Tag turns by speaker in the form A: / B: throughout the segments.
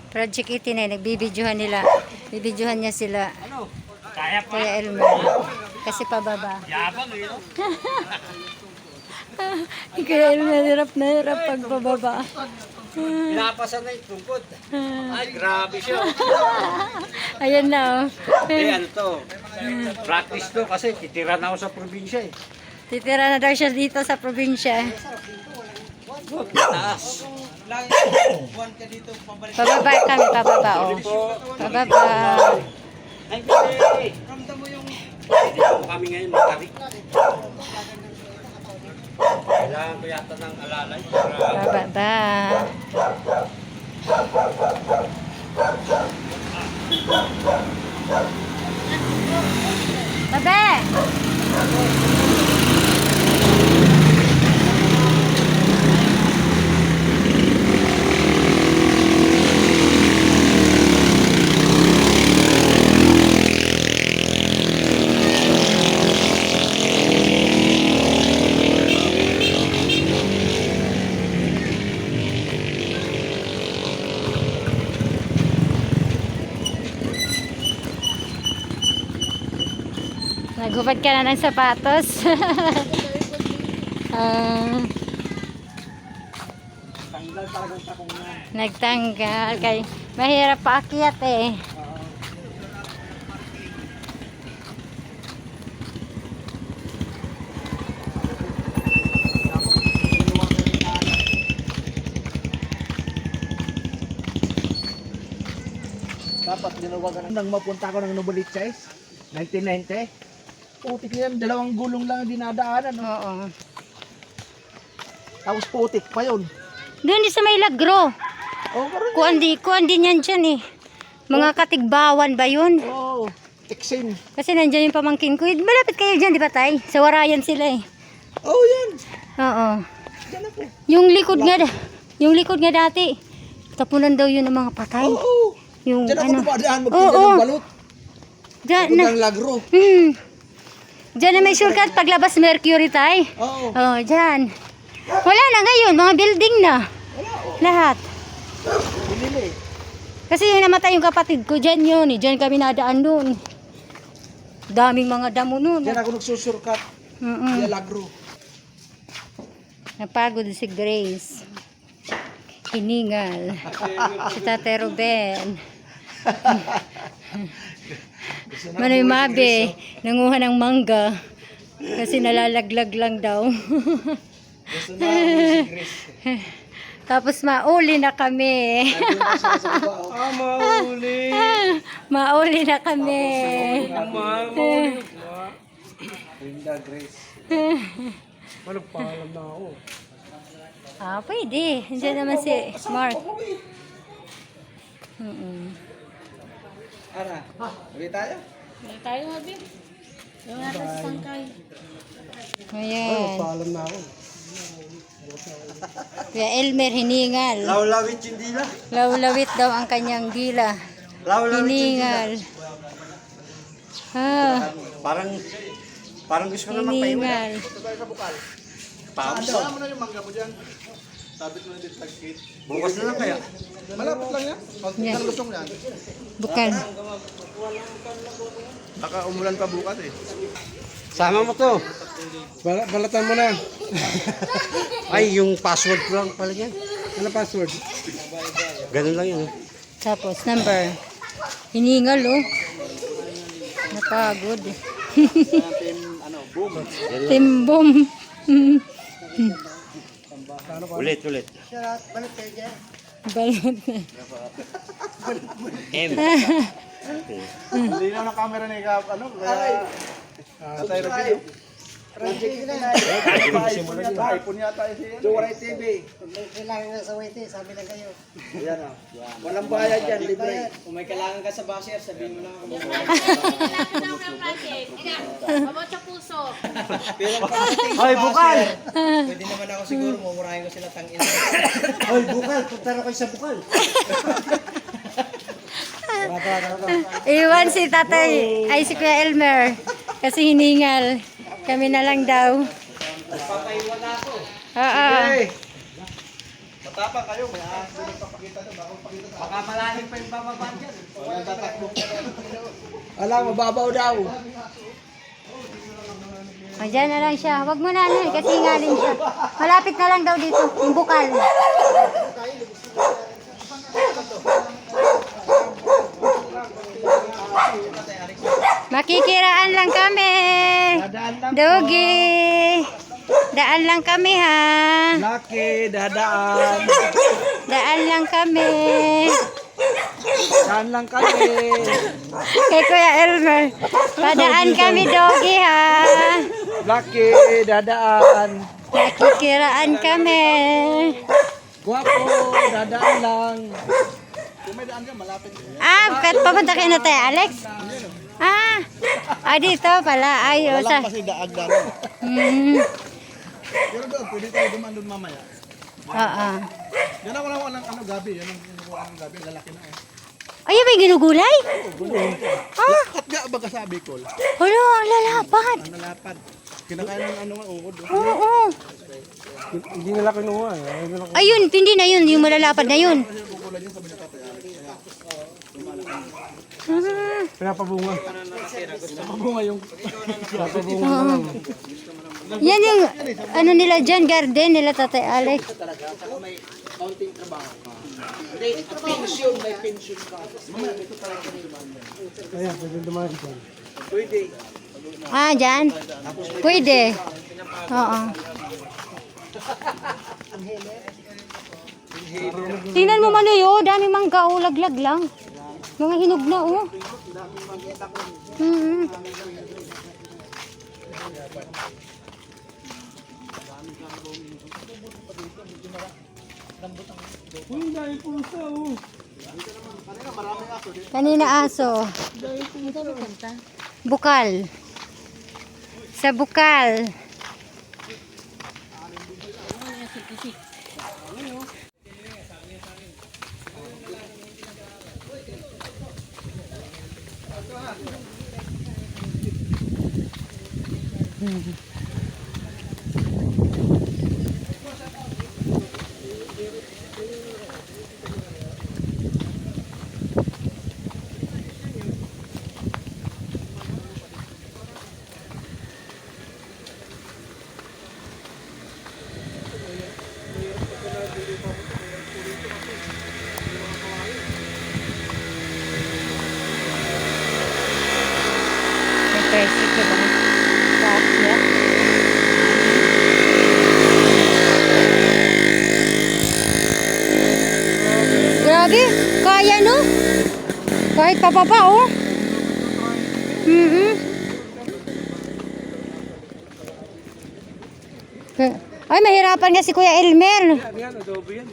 A: Project 18 nagbibidyohan nila. Bibidyohan niya sila.
B: Kaya pa.
A: Kuya Elmer. Kasi pababa.
B: Yabang eh.
A: Kuya Elmer, hirap na hirap pag pababa.
B: Pinapasan na yung tungkod. Ay, grabe siya.
A: Ayan na oh.
B: Eh, ano to? Practice to kasi titira na ako sa probinsya eh.
A: Titira na daw siya dito sa probinsya.
B: Taas.
A: Pababa kami, pababa oh. Pababa.
B: Ay, hindi. Ramdam mo yung... Hindi po kami ngayon matarik. Kailangan ko yata ng alalay para...
A: Pababa. Babe! Naghubad ka na ng sapatos. Nagtanggal. Kay mahirap paakyat eh.
C: Dapat dinawagan nang mapunta ako ng Novaliches 1990. Putik yan, dalawang gulong lang ang dinadaanan. No?
A: Oo.
C: Tapos putik pa yun.
A: Doon sa may Lagro.
C: Oh, karoon.
A: Kuan din yan dyan eh. Mga katigbawan ba yun?
C: Oh, tiksin.
A: Kasi nandyan yung pamangkin ko. Malapit kayo dyan, di ba tay? Sa Warayan sila eh.
C: Oh, yan.
A: Oo.
C: Diyan ako.
A: Yung likod nga dati. Tapunan daw yun ng mga patay.
C: Oo. Oh,
A: Yung
C: diyan ako
A: ano.
C: dumadaan, magpinda ng balot.
A: Diyan na.
C: Pagkang lagro.
A: Diyan na may shortcut paglabas Mercury tay.
C: Oo.
A: Oh, diyan. Wala na ngayon, mga building na. Lahat.
C: Binili.
A: Kasi yung namatay yung kapatid ko, dyan yun eh. Dyan kami nadaan doon. Daming mga damo noon.
C: Diyan ako nagsusurkat. Diyan lagro.
A: Napagod si Grace. Hiningal. Si Tate Ruben. Manoy Mabe, nanguha ng mangga. Kasi nalalaglag lang daw.
C: Gusto na si Grace.
A: Tapos mauli na kami.
B: Mauli.
A: Mauli na kami.
B: Mauli.
C: Linda Grace.
B: Ano pa alam na ako?
A: Ah, pwede. Diyan naman si Mark.
C: Ara, uwi tayo?
A: Tayo, Habi. Yung natas sangkay. Ayan.
C: Paalam na ako.
A: Kuya Elmer, hiningal.
B: Lawlawit yung dila.
A: Lawlawit daw ang kanyang dila.
B: Lawlawit yung dila.
A: Hiningal. Ah,
B: Parang gusto ko na magpaiwan.
A: hiningal.
B: Pams.
C: Ano mo na yung mangga mo dyan? Sabit mo na dito tag-kit.
B: Bukas na lang kaya.
C: Malapit lang yan.
A: Yan.
C: Ang lusong yan.
A: Bukan.
C: Baka umulan pa bukas eh.
B: Sama mo to.
C: Balatan mo na.
B: Ay, yung password ko lang pala yan.
C: Ano password?
B: Ganun lang yun.
A: Tapos, number. Hiningal, oh. Napagod. Team boom.
B: Ulit.
A: Balot na.
B: M.
C: Hindi na ng camera ni Kap. Ano? Tatay Robin. iPhone yata siya. Suwaray TV.
D: Kailangan nga sa wait sabi lang kayo.
C: Yan o. Walang bayad yan, libre.
D: Kung may kailangan ka sa basher, sabihin mo lang ako.
E: Kailangan daw ng project. Babot sa puso.
D: Pero pagdating sa
B: Hoy, bukal!
D: basher, pwede naman ako siguro, mumurahin ko sila tangin.
B: Hoy, bukal! Punta na kayo sa bukal.
A: Iwan si tatay, ay si Kuya Elmer. Kasi hiningal. Kami na lang daw.
D: Papaiwan ako.
A: Oo.
C: Matapang kayo, may ahas doon nagpapakita doon. Baka pakita sa
B: Baka malalim pa yung bababa dyan.
C: wala tatakbo. Alam, mababaw daw.
A: Diyan na lang siya. Huwag mo na ano, kasi ngaling siya. Malapit na lang daw dito, yung bukal. Makikiraan lang kami.
C: Dadaan lang.
A: Dogi. Daan lang kami ha.
C: Laki, dadaan.
A: Daan lang kami.
C: Daan lang kami.
A: Kay Kuya Elmer. Padaan kami, Dogi ha.
C: Laki, dadaan.
A: Nakikiraan kami.
C: Guwapo, dadaan lang. Kung may daan ka, malapit.
A: Papunta kayo na tayo, Alex? Dito pala. Ay, o,
C: Walang kasi daag daan. Pero doon, pwede tayo dumaan doon mamaya.
A: Oo.
C: Yan ang walang ano, gabi. Yan ang gabi, lalaki na eh.
A: Ay, may ginugulay?
C: At nga ba kasabi ko?
A: Hala, ang lalapad.
C: Ang nalapad. Kinakain ng ano nga, ungod.
A: Oo.
C: Hindi nila kinuha.
A: Ayun, hindi na yun. Yung malalapad na yun.
C: Pinapabunga. Pinapabunga yung...
A: Oo. Yan yung, ano nila dyan, garden nila, Tatay Alex.
C: Talaga, saka may counting trabaho. Hindi, pension, may pension ka. Mamaya, ito talaga yung Ayan, pwede dumaan dyan. Pwede.
A: Dyan? Pwede. Oo. Tingnan mo man yun, daming mangga, laglag lang. Mga hinog na, oh. Kanina aso. Bukal. Sa bukal. Tricycle ba? Kaakyat. Grabe, kaya no? Kahit pababa oh. Ay, mahirapan nga si Kuya Elmer.
B: Yan, adobe yan.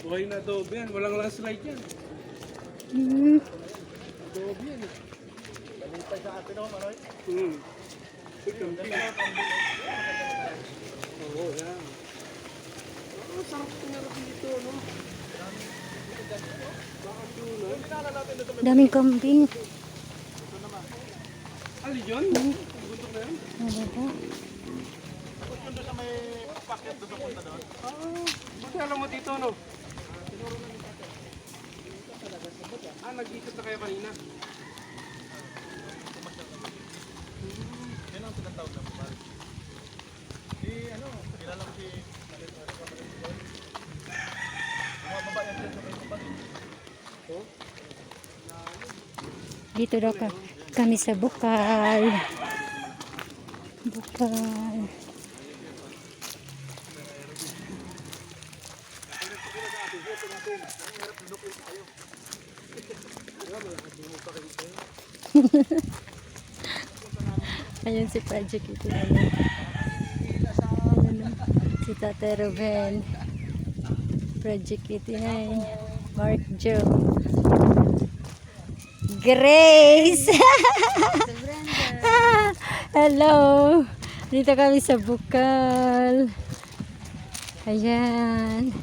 B: Buhay na adobe yan. Walang landslide yan. Adobe yan. Balipay sa atin ako, Manoy. Oo, yan. Sarap ko nga dito, no?
A: Daming kambing.
B: Ali yun? Buntok na yan?
A: Ano ba?
B: Buti alam mo dito, no? Nag-ikot na kayo kanina. Yan ang tinatawag na kapal. Kilala ko si
A: Dito daw kami sa bukal. Bukal. Ayun si Project ito na yun. Ayun, si Tate Ruben. Project 89. Mark Joe. Grace! Hello! Dito kami sa bukal. Ayan.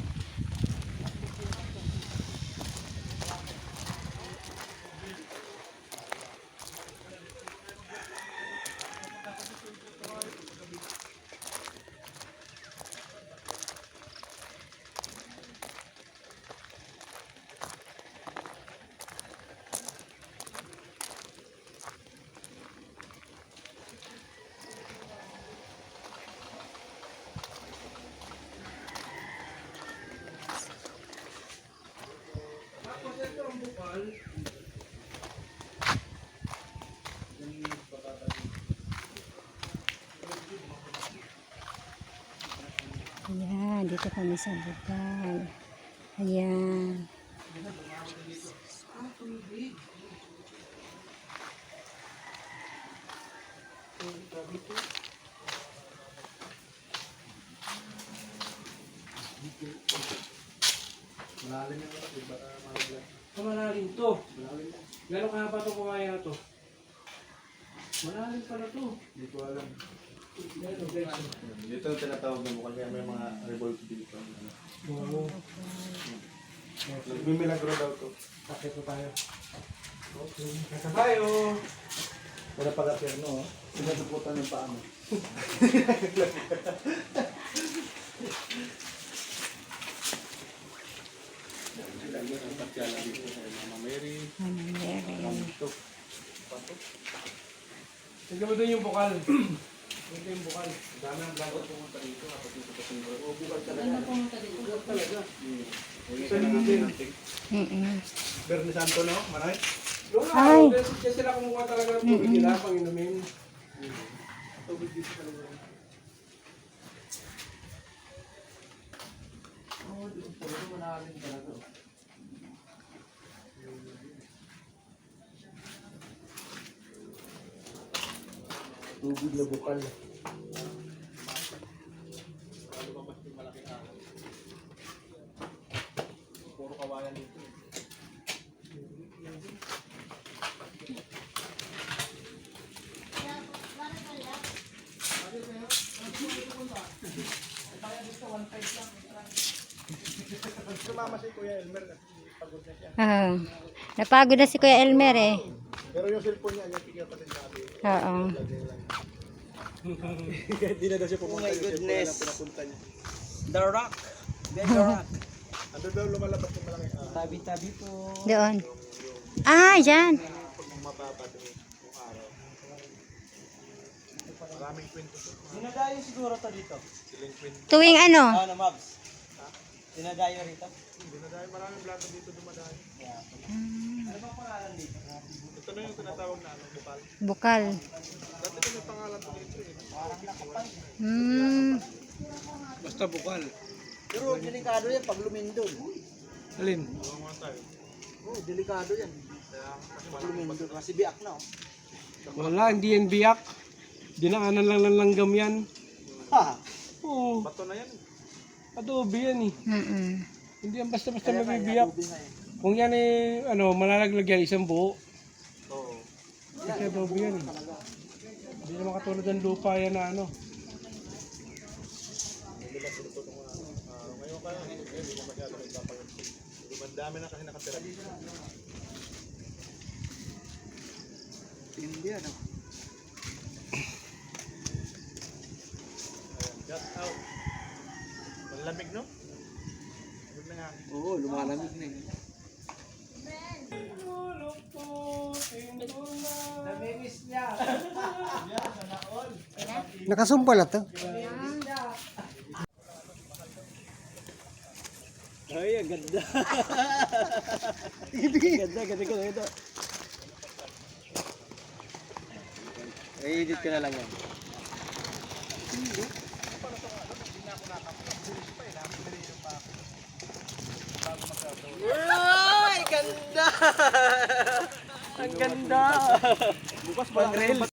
A: Ayan, dito kami sa bukal. Ayan.
C: Malalim to. Gano'n kaya pa ito kumaya na to? Malalim pala to.
F: Hindi ko alam. Dito ang tinatawag na mo kaya may mga revolt dito.
C: Oo.
F: Nagmimilagro daw to.
C: Bakit pa tayo? Kasa tayo.
F: Wala pa ka-terno, oh. Sinasuputan yung paa mo. Mama Mary. Ito.
C: Tignan mo doon yung bukal. Ito yung bukal.
F: Dami ang vlogger pumunta dito. Kapag dito pa siyang bukal. Bukal talaga. Bukal talaga.
C: Sa limitin.
F: Bernie Santo, no? Maray?
C: Doon
A: Ay.
C: na, kaya sila kumukuha talaga ng tubig nila pang inumin. Tubig dito talaga. Oh, dito talaga malalim talaga. Tubig na bukal.
F: Puro kawayan dito. Sumama si Kuya Elmer kasi pagod na siya.
A: Napagod na si Kuya Elmer eh.
F: Pero yung cellphone niya, niya tigil pa din sabi.
A: Oo.
F: Hindi na daw siya
D: Oh
F: pumunta.
D: my
F: Yung cellphone
D: goodness.
F: na pinapunta niya.
D: The Rock. The Rock.
F: Ando daw lumalabas yung malaki.
D: Tabi-tabi po.
A: Doon. Ah, dyan.
F: Pag mababa din yung araw. Maraming kwento to.
D: Dinadayo siguro to dito.
F: Siling kwento.
A: Tuwing ano?
D: Ano, Mabs? Dinadayo rito?
F: Hindi na dahil maraming vlogger dito dumadaan.
D: Yeah. Ano bang pangalan dito?
F: Ito na yung tinatawag na anong bukal.
A: Bukal.
F: Dati ko may pangalan to dito eh.
D: Parang nakapal.
C: Basta bukal.
D: Pero delikado yan pag lumindol.
C: Alin?
F: Gawa mo tayo.
D: Oh, delikado yan.
F: Kaya kasi
D: Pag lumindol. Kasi biak na oh.
C: Wala, hindi yan biyak. Dinaanan lang ng langgam yan.
D: Ha!
C: Oo,
F: bato na yan.
C: adobe yan eh. Hindi yan basta-basta mabibiyak.
D: Adobe nga eh.
C: Kung yan eh, ano, malalaglag yan isang buo.
F: Oo.
C: Kasi adobe yan eh. Hindi naman katulad ng lupa yan na ano.
F: Ngayon kaya, hindi na masyado nagpapagod. Dami na kasi nakatira dito.
D: Hindi ano.
F: Got out. Malamig, no? Good na nga.
D: Oo, lumalamig na eh. Namimiss niya.
C: Nakasumpa na to.
D: Ay, ang ganda. Ganda ko ito. I-edit ko na lang yan. Ay, ganda! Ang ganda! Bukas pa